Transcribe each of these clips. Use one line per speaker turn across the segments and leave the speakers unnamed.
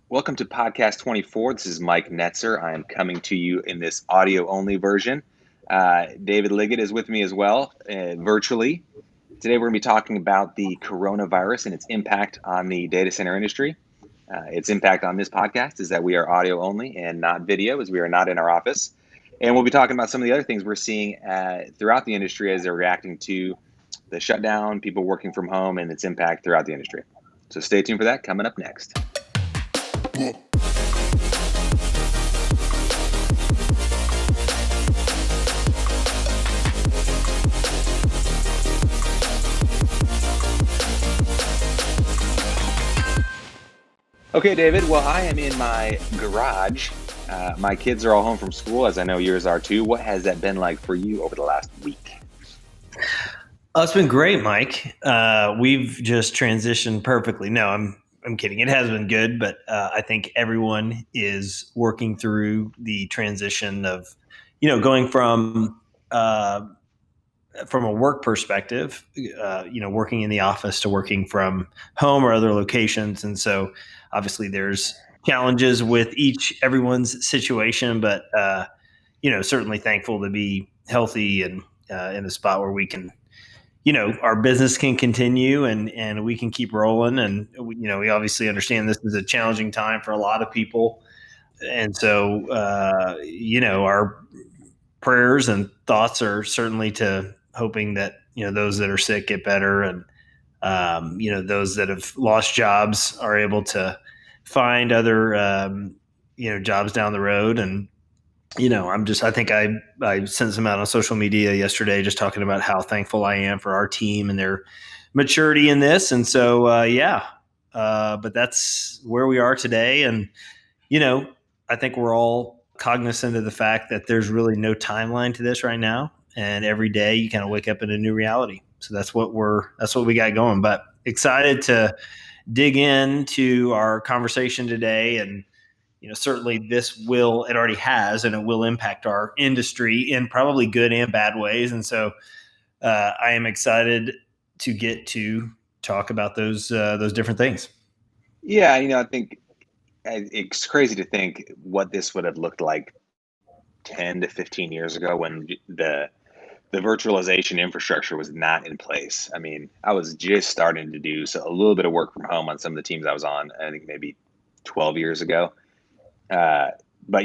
Welcome to Podcast 24. This is Mike Netzer. I am coming to you in this audio-only version. David Liggett is with me as well, virtually. Today we're going to be talking about the coronavirus and its impact on the data center industry. Its impact on this podcast is that we are audio only and not video, as we are not in our office. And we'll be talking about some of the other things we're seeing throughout the industry as they're reacting to the shutdown, people working from home, and its impact throughout the industry. So stay tuned for that coming up next. Okay, David. Well, I am in my garage. My kids are all home from school, as I know yours are too. What has that been like for you over the last week?
It's been great, Mike. We've just transitioned perfectly. No, I'm kidding. It has been good, but I think everyone is working through the transition of, going from a work perspective, working in the office to working from home or other locations, and so obviously there's challenges with everyone's situation, but certainly thankful to be healthy and in a spot where we can, our business can continue and we can keep rolling. And, we obviously understand this is a challenging time for a lot of people. And so, our prayers and thoughts are certainly to hoping that, those that are sick get better and, those that have lost jobs are able to find other, jobs down the road. And, I think I sent some out on social media yesterday, just talking about how thankful I am for our team and their maturity in this. And so, but that's where we are today. And, I think we're all cognizant of the fact that there's really no timeline to this right now. And every day you kind of wake up in a new reality. So that's what we got going, but excited to dig into our conversation today. And, certainly it already has, and it will impact our industry in probably good and bad ways. And so I am excited to get to talk about those different things.
Yeah, I think it's crazy to think what this would have looked like 10 to 15 years ago when the virtualization infrastructure was not in place. I mean, I was just starting to do a little bit of work from home on some of the teams I was on, I think maybe 12 years ago. But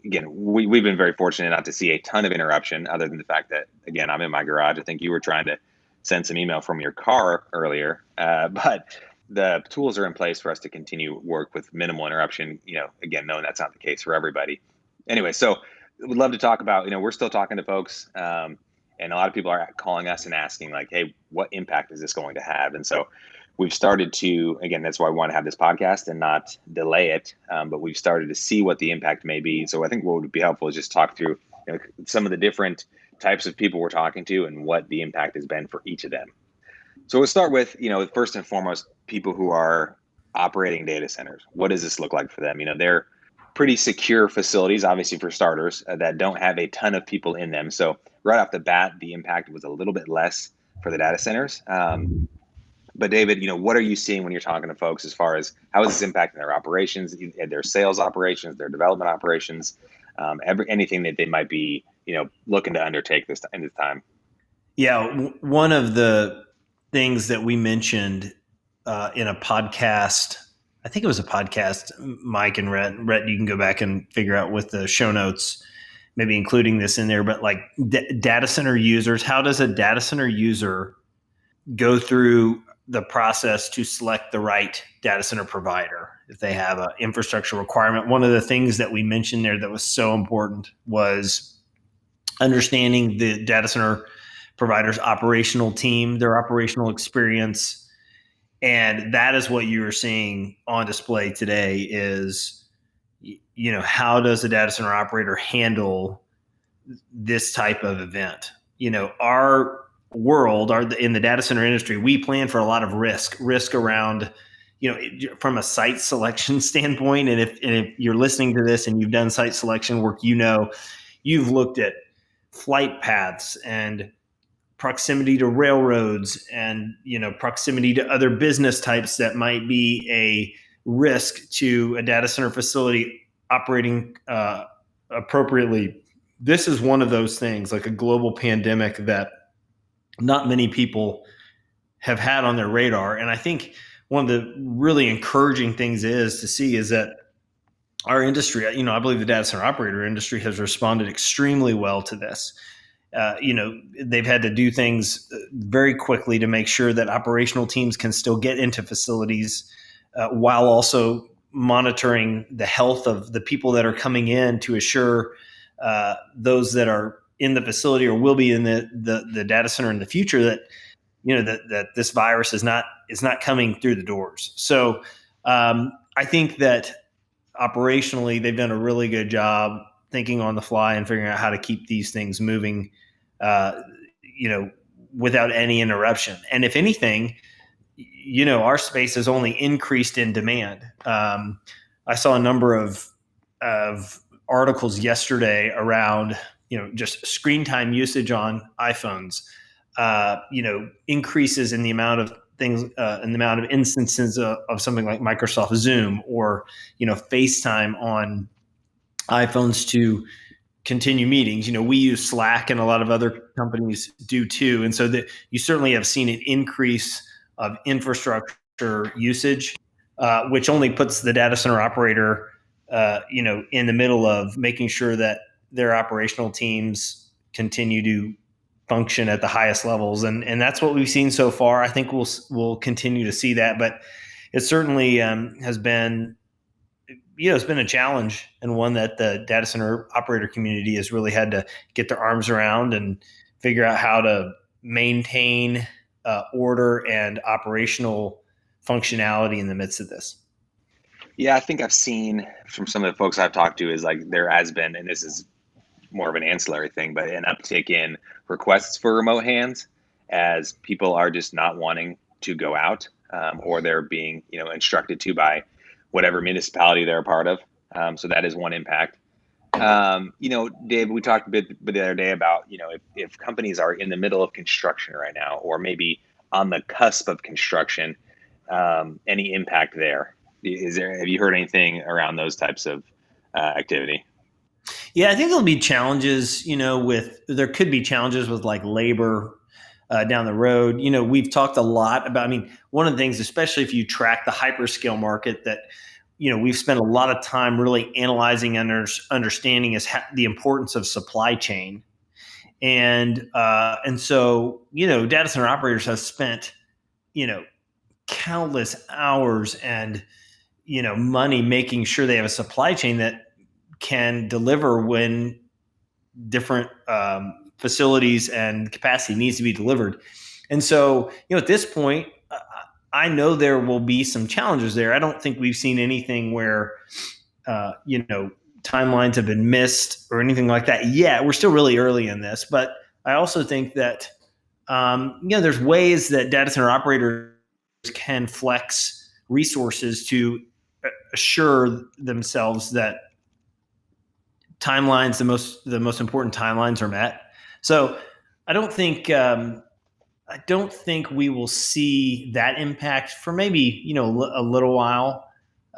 again, we've been very fortunate not to see a ton of interruption, other than the fact that, again, I'm in my garage. I think you were trying to send some email from your car earlier, but the tools are in place for us to continue work with minimal interruption. Again, knowing that's not the case for everybody. Anyway, so we'd love to talk about. We're still talking to folks, and a lot of people are calling us and asking, like, "Hey, what impact is this going to have?" And so we've started to, again, that's why we want to have this podcast and not delay it. But we've started to see what the impact may be. So I think what would be helpful is just talk through some of the different types of people we're talking to and what the impact has been for each of them. So we'll start with, first and foremost, people who are operating data centers. What does this look like for them? They're pretty secure facilities, obviously, for starters, that don't have a ton of people in them. So right off the bat, the impact was a little bit less for the data centers. But David, what are you seeing when you're talking to folks as far as how is this impacting their operations, their sales operations, their development operations, anything that they might be, looking to undertake this time?
Yeah, one of the things that we mentioned in a podcast, I think it was a podcast, Mike and Rhett, you can go back and figure out with the show notes, maybe including this in there, but like data center users, how does a data center user go through the process to select the right data center provider if they have an infrastructure requirement? One of the things that we mentioned there that was so important was understanding the data center provider's operational team, their operational experience. And that is what you're seeing on display today is, how does a data center operator handle this type of event? Our world, in the data center industry, we plan for a lot of risk around, from a site selection standpoint. And if you're listening to this and you've done site selection work, you've looked at flight paths and proximity to railroads and, proximity to other business types that might be a risk to a data center facility operating appropriately. This is one of those things, like a global pandemic, that not many people have had on their radar. And I think one of the really encouraging things is that our industry, I believe the data center operator industry has responded extremely well to this. They've had to do things very quickly to make sure that operational teams can still get into facilities while also monitoring the health of the people that are coming in to assure those that are in the facility or will be in the data center in the future that that this virus is not coming through the doors. So I think that operationally they've done a really good job thinking on the fly and figuring out how to keep these things moving, without any interruption. And if anything, our space has only increased in demand. I saw a number of articles yesterday around just screen time usage on iPhones. Increases in the amount of things, in the amount of instances of something like Microsoft Zoom or FaceTime on iPhones to continue meetings. We use Slack, and a lot of other companies do too. And so that you certainly have seen an increase of infrastructure usage, which only puts the data center operator, in the middle of making sure that their operational teams continue to function at the highest levels. And that's what we've seen so far. I think we'll continue to see that, but it certainly has been, it's been a challenge, and one that the data center operator community has really had to get their arms around and figure out how to maintain order and operational functionality in the midst of this.
Yeah, I think I've seen from some of the folks I've talked to is like there has been, and this is more of an ancillary thing, but an uptick in requests for remote hands as people are just not wanting to go out, or they're being instructed to by whatever municipality they're a part of. So that is one impact. Dave, we talked a bit the other day about if companies are in the middle of construction right now, or maybe on the cusp of construction, any impact there? Have you heard anything around those types of activity?
Yeah, I think there'll be challenges, there could be challenges with like labor down the road. We've talked a lot about, one of the things, especially if you track the hyperscale market, that, we've spent a lot of time really analyzing and understanding is the importance of supply chain. And so, data center operators have spent, countless hours and, money making sure they have a supply chain that can deliver when different facilities and capacity needs to be delivered. And so, at this point, I know there will be some challenges there. I don't think we've seen anything where, timelines have been missed or anything like that yet. We're still really early in this, but I also think that, there's ways that data center operators can flex resources to assure themselves that timelines, the most important timelines, are met. So I don't think we will see that impact for maybe a little while,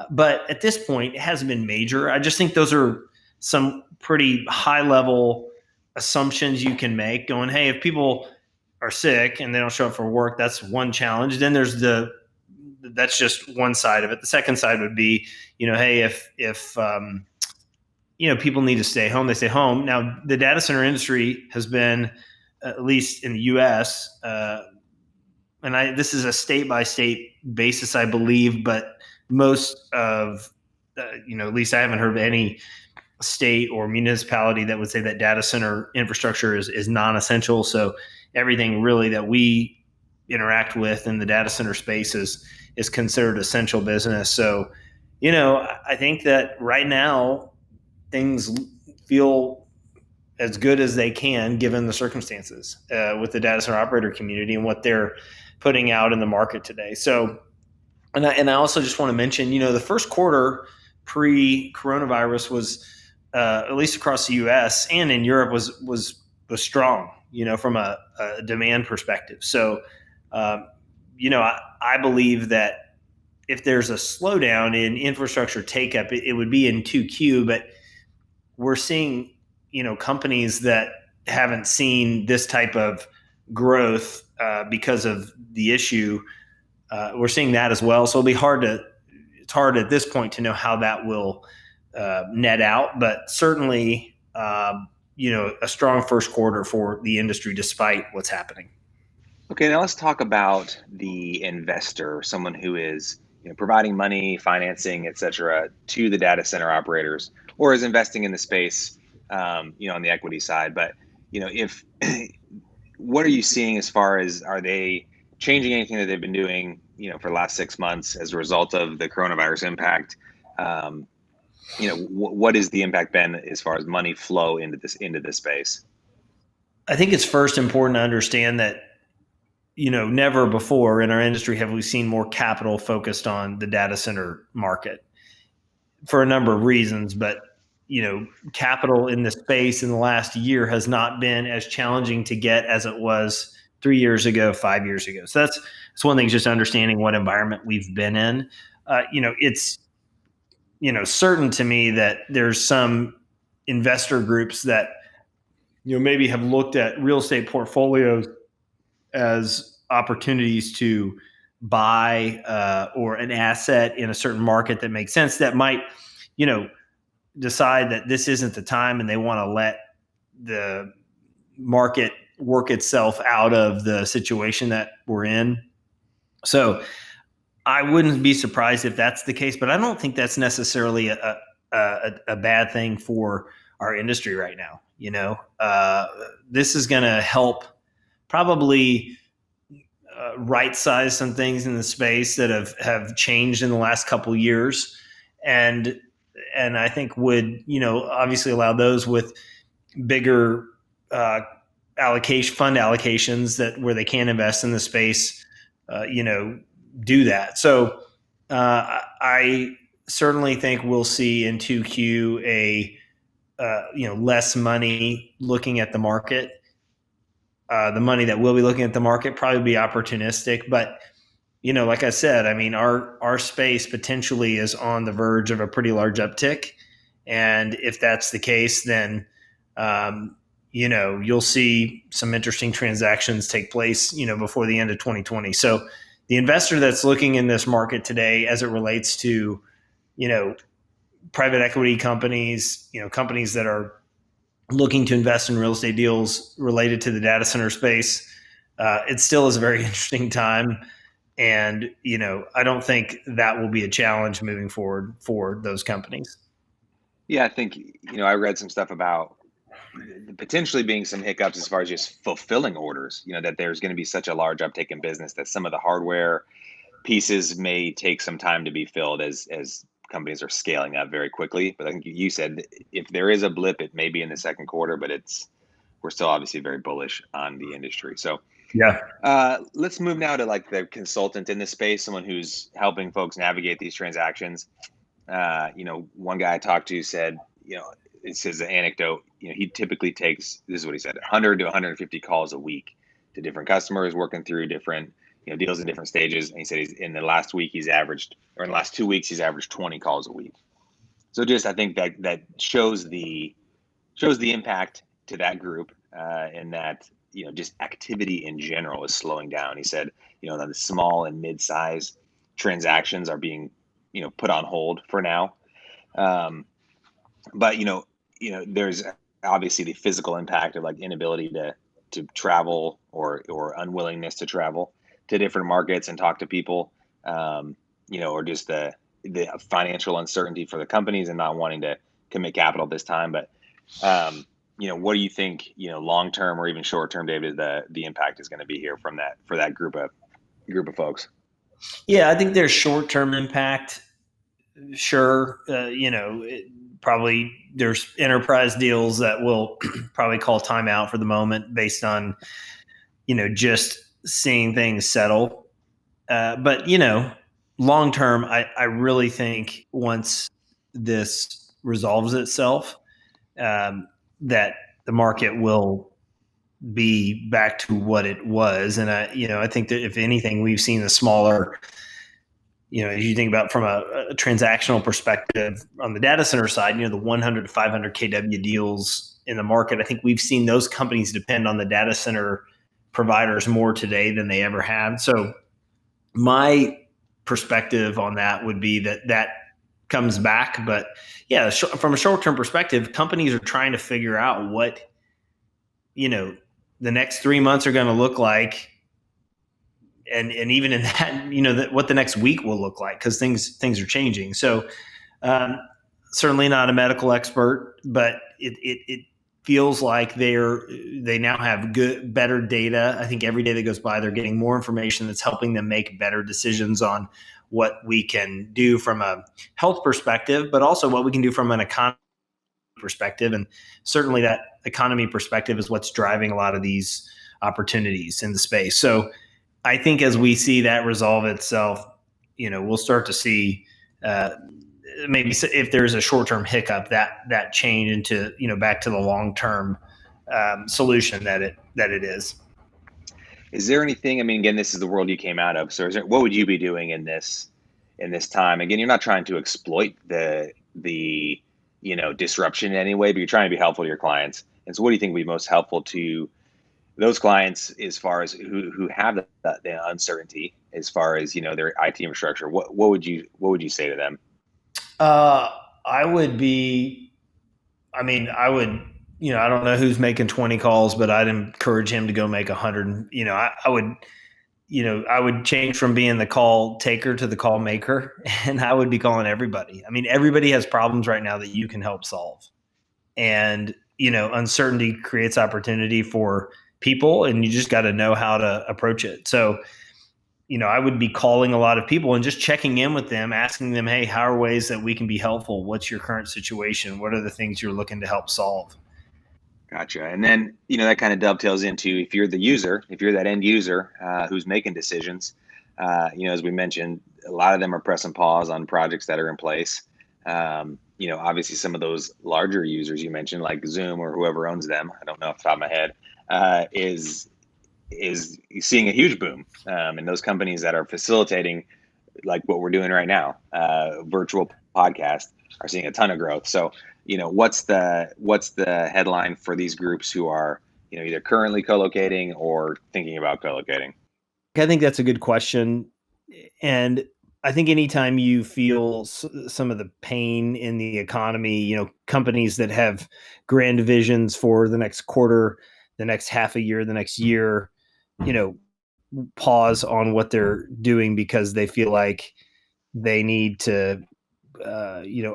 but at this point it hasn't been major. I just think those are some pretty high level assumptions you can make. Going, hey, if people are sick and they don't show up for work, that's one challenge. Then there's that's just one side of it. The second side would be, hey, if people need to stay home, they stay home. Now, the data center industry has been, at least in the U.S., and this is a state by state basis, I believe, but most of, at least I haven't heard of any state or municipality that would say that data center infrastructure is non-essential. So everything really that we interact with in the data center space is considered essential business. So, I think that right now things feel as good as they can given the circumstances with the data center operator community and what they're putting out in the market today. So, and I also just want to mention, the first quarter pre-coronavirus was, at least across the U.S. and in Europe, was strong, from a demand perspective. So, I believe that if there's a slowdown in infrastructure take up, it would be in 2Q, but we're seeing, companies that haven't seen this type of growth because of the issue. We're seeing that as well. So it's hard at this point to know how that will net out, but certainly, a strong first quarter for the industry despite what's happening.
Okay, now let's talk about the investor, someone who is providing money, financing, et cetera, to the data center operators, or is investing in the space, on the equity side. But if what are you seeing as far as, are they changing anything that they've been doing, for the last 6 months as a result of the coronavirus impact? What is the impact been as far as money flow into this space?
I think it's first important to understand that, never before in our industry have we seen more capital focused on the data center market for a number of reasons. But, capital in the space in the last year has not been as challenging to get as it was 3 years ago, 5 years ago. So that's one thing, just understanding what environment we've been in. It's, certain to me that there's some investor groups that, maybe have looked at real estate portfolios as opportunities to buy or an asset in a certain market that makes sense, that might, decide that this isn't the time and they want to let the market work itself out of the situation that we're in. So I wouldn't be surprised if that's the case, but I don't think that's necessarily a bad thing for our industry right now. This is going to help probably right size some things in the space that have changed in the last couple of years, and I think would obviously allow those with bigger fund allocations that where they can invest in the space, do that. So I certainly think we'll see in 2Q less money looking at the market. The money that will be looking at the market probably be opportunistic, but like I said, I mean, our space potentially is on the verge of a pretty large uptick, and if that's the case, then you'll see some interesting transactions take place, before the end of 2020. So the investor that's looking in this market today, as it relates to, private equity companies, companies that are looking to invest in real estate deals related to the data center space, it still is a very interesting time. And, I don't think that will be a challenge moving forward for those companies.
Yeah, I think, I read some stuff about potentially being some hiccups as far as just fulfilling orders, that there's going to be such a large uptake in business that some of the hardware pieces may take some time to be filled as companies are scaling up very quickly. But I think you said if there is a blip, it may be in the second quarter, but we're still obviously very bullish on the industry. So
yeah,
let's move now to like the consultant in this space, someone who's helping folks navigate these transactions. One guy I talked to said, it's his anecdote, he typically takes, this is what he said, 100 to 150 calls a week to different customers, working through different deals in different stages. And he said in the last 2 weeks, he's averaged 20 calls a week. So just, I think that shows the impact to that group, and that, just activity in general is slowing down. He said, the small and mid-size transactions are being, put on hold for now. But, there's obviously the physical impact of like inability to travel or unwillingness to travel to different markets and talk to people, or just the financial uncertainty for the companies and not wanting to commit capital this time. But, what do you think, long term or even short term, David, the impact is going to be here from that for that group of folks?
As you think about from a transactional perspective on the data center side, the 100 to 500 kW deals in the market, I think we've seen those companies depend on the data center providers more today than they ever have. So my perspective on that would be that comes back. But yeah, from a short-term perspective, companies are trying to figure out what, the next 3 months are going to look like. And even in that, what the next week will look like, because things are changing. So certainly not a medical expert, but it feels like they now have better data. I think every day that goes by, they're getting more information that's helping them make better decisions on what we can do from a health perspective, but also what we can do from an economy perspective. And certainly that economy perspective is what's driving a lot of these opportunities in the space. So I think as we see that resolve itself, we'll start to see maybe if there's a short-term hiccup, that change into back to the long-term solution that it is.
Is there anything? I mean, again, this is the world you came out of. So, what would you be doing in this time? Again, you're not trying to exploit the disruption in any way, but you're trying to be helpful to your clients. And so, what do you think would be most helpful to those clients as far as who have the uncertainty as far as their IT infrastructure? What would you say to them?
I would be. I mean, I would. I don't know who's making 20 calls, but I'd encourage him to go make 100. I would. I would change from being the call taker to the call maker, and I would be calling everybody. I mean, everybody has problems right now that you can help solve. And, uncertainty creates opportunity for people, and you just got to know how to approach it. So, I would be calling a lot of people and just checking in with them, asking them, hey, how are ways that we can be helpful? What's your current situation? What are the things you're looking to help solve?
Gotcha. And then, that kind of dovetails into if you're the user, if you're that end user who's making decisions, as we mentioned, a lot of them are pressing pause on projects that are in place. Obviously some of those larger users you mentioned, like Zoom or whoever owns them, I don't know off the top of my head, is seeing a huge boom. And those companies that are facilitating like what we're doing right now, virtual podcast, are seeing a ton of growth. So, what's the headline for these groups who are, either currently co-locating or thinking about co-locating?
I think that's a good question. And I think anytime you feel some of the pain in the economy, companies that have grand visions for the next quarter, the next half a year, the next year, pause on what they're doing because they feel like they need to,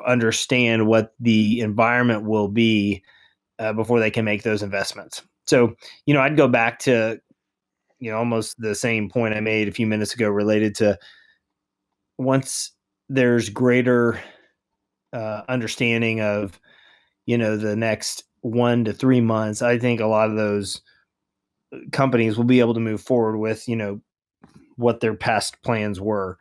understand what the environment will be before they can make those investments. So, I'd go back to, almost the same point I made a few minutes ago related to once there's greater understanding of, the next 1 to 3 months, I think a lot of those companies will be able to move forward with, what their past plans were.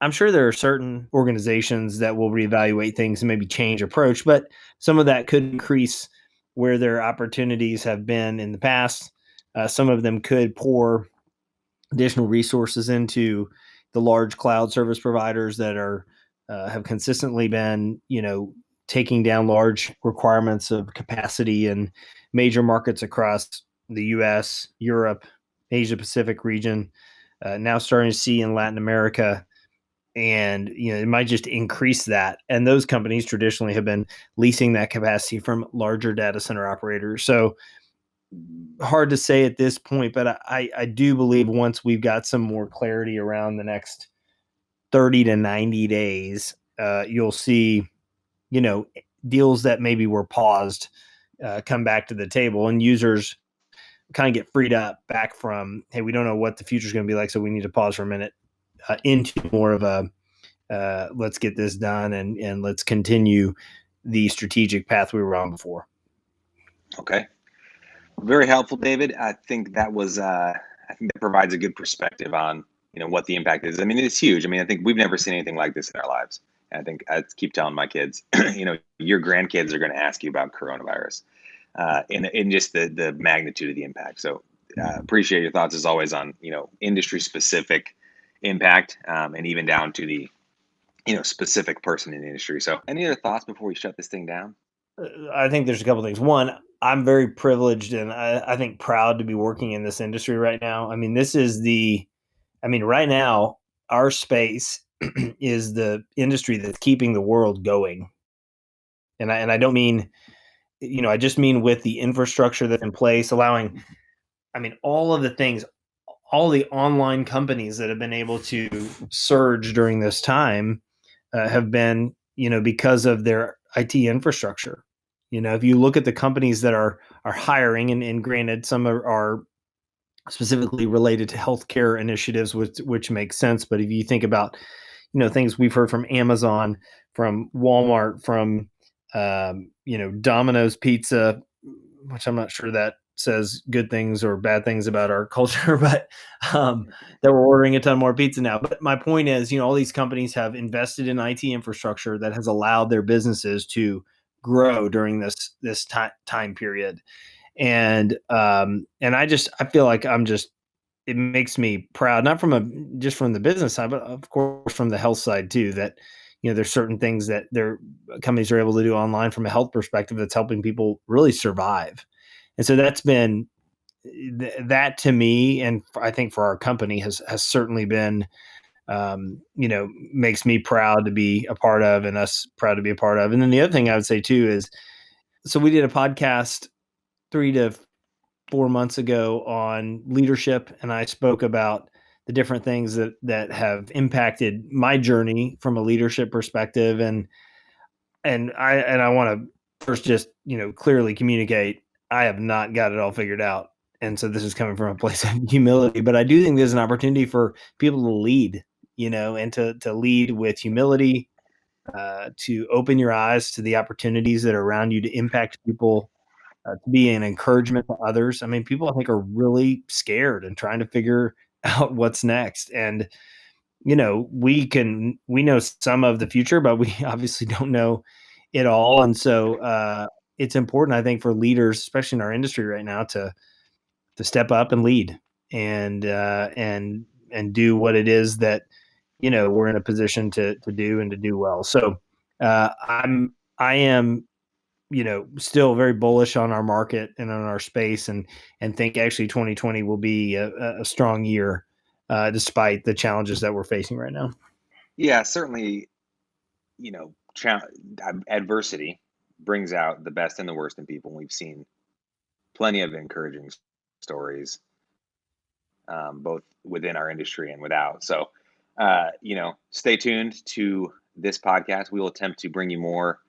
I'm sure there are certain organizations that will reevaluate things and maybe change approach, but some of that could increase where their opportunities have been in the past. Some of them could pour additional resources into the large cloud service providers that are have consistently been, taking down large requirements of capacity in major markets across the U.S., Europe, Asia Pacific region. Now starting to see in Latin America, and it might just increase that. And those companies traditionally have been leasing that capacity from larger data center operators. So hard to say at this point, but I do believe once we've got some more clarity around the next 30 to 90 days, you'll see, deals that maybe were paused come back to the table, and users kind of get freed up back from, hey, we don't know what the future is going to be like, so we need to pause for a minute, into more of a let's get this done and let's continue the strategic path we were on before.
Okay. Very helpful, David. I think that provides a good perspective on, what the impact is. I mean, it's huge. I mean, I think we've never seen anything like this in our lives. And I think I keep telling my kids, your grandkids are going to ask you about coronavirus, and just the magnitude of the impact. So appreciate your thoughts as always on, industry specific impact, and even down to the specific person in the industry. So, any other thoughts before we shut this thing down?
I think there's a couple things. One, I'm very privileged and I think proud to be working in this industry right now. I mean, right now, our space is the industry that's keeping the world going. And I don't mean, I just mean with the infrastructure that's in place, allowing, all of the things, all the online companies that have been able to surge during this time have been, because of their IT infrastructure. If you look at the companies that are hiring, and granted, some are specifically related to healthcare initiatives, which makes sense. But if you think about, things we've heard from Amazon, from Walmart, from Domino's Pizza, which I'm not sure that says good things or bad things about our culture, but that we're ordering a ton more pizza now. But my point is, all these companies have invested in IT infrastructure that has allowed their businesses to grow during this time period. And I feel like it makes me proud, not just from the business side, but of course from the health side too, that, there's certain things that their companies are able to do online from a health perspective that's helping people really survive. And so that's been that to me, and I think for our company has certainly been, makes me proud to be a part of, and us proud to be a part of. And then the other thing I would say too is, so we did a podcast 3 to 4 months ago on leadership, and I spoke about the different things that have impacted my journey from a leadership perspective. And I want to first just, clearly communicate, I have not got it all figured out. And so this is coming from a place of humility, but I do think there's an opportunity for people to lead, and to lead with humility, to open your eyes to the opportunities that are around you, to impact people, to be an encouragement to others. I mean, people I think are really scared and trying to figure out what's next. And we know some of the future, but we obviously don't know it all. And so it's important, I think, for leaders, especially in our industry right now, to step up and lead, and do what it is that we're in a position to do and to do well. So I am, still very bullish on our market and on our space, and think actually 2020 will be a strong year, despite the challenges that we're facing right now.
Yeah, certainly. Cha- Adversity brings out the best and the worst in people. We've seen plenty of encouraging stories, both within our industry and without. So, stay tuned to this podcast. We will attempt to bring you more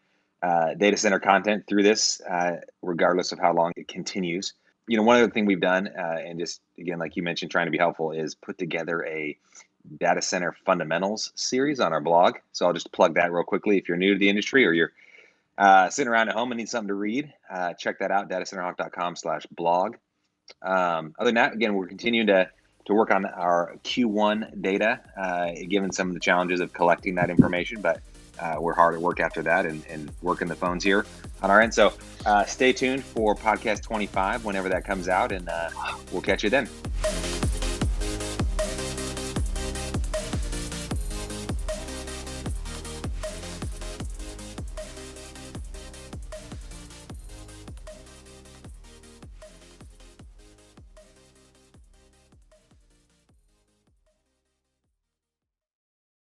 data center content through this, regardless of how long it continues. One other thing we've done, and just again, like you mentioned, trying to be helpful, is put together a data center fundamentals series on our blog. So I'll just plug that real quickly. If you're new to the industry or you're sitting around at home and need something to read, check that out, datacenterhawk.com/blog. Other than that, again, we're continuing to work on our Q1 data, given some of the challenges of collecting that information, but we're hard at work after that and working the phones here on our end. So stay tuned for podcast 25 whenever that comes out, and we'll catch you then.